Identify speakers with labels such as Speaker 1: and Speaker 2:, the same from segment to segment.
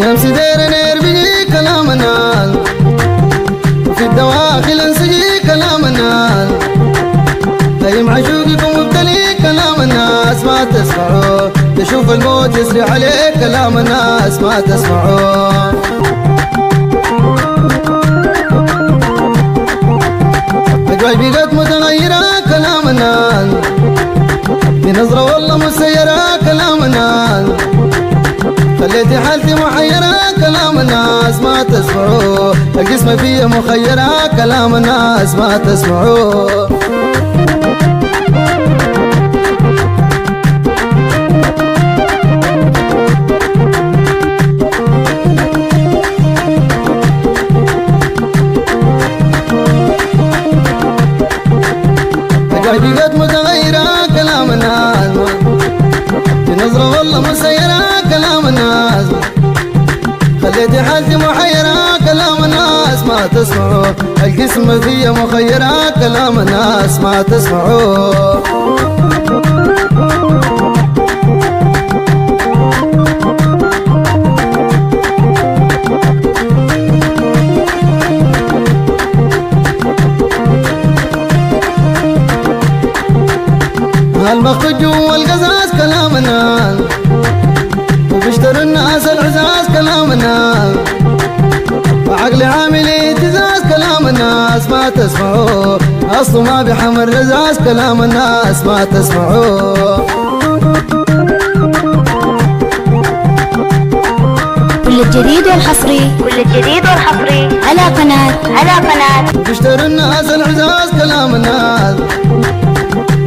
Speaker 1: نمسي دير نير بيجي كلام الناس، وفي الدواخل انسجي كلام الناس. هيم عشوقكم مبتلي كلام الناس ما تسمعوا، تشوف الموت يسري عليك كلام الناس ما تسمعوا. أجواي بقت متغيرة كلام الناس، في نظرة والله مسيرة كلام الناس. خليتي حالتي محيرة كلام الناس ما تسمعوا، الجسم فيه مخيرة كلام الناس ما تسمعوا. بقت متغيرة كلام الناس، في نظرة والله مسيرة كلام الناس. خليتي حالتي محيرة كلام الناس ما تسمعوا، الجسم فيه مخيرة كلام الناس ما تسمعوا. المخطوط جوا القزاز كلام الناس، وبيشتروا الناس العزاز كلام الناس. وعقلي عامل اهتزاز كلام الناس ما تسمعوا، اصله ما بيحمل رزاز كلام الناس ما تسمعوا.
Speaker 2: كل الجديد والحصري على قناة
Speaker 1: وبيشتروا الناس العزاز كلام الناس.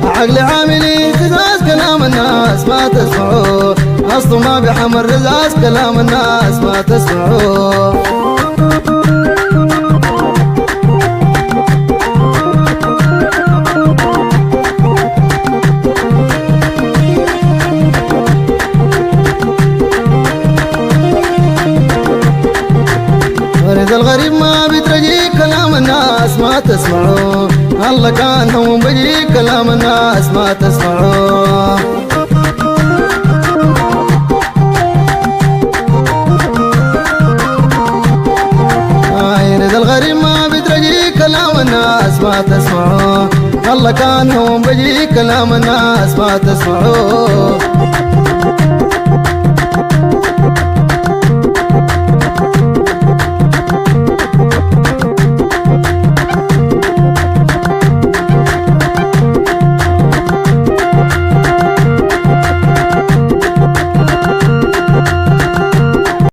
Speaker 1: عقلي عامل اهتزاز كلام الناس ما تسمعوا، اصله ما بيحمل رزاز كلام الناس ما تسمعوا. ورد الغريب ما بيترجي كلام الناس ما تسمعوا، الله كان هم بيجي كلام الناس ما تسمعوا. يرد الغريب ما بيترجي كلام الناس ما تسمعوا، الله كان هم بيجي كلام الناس ما تسمعوا.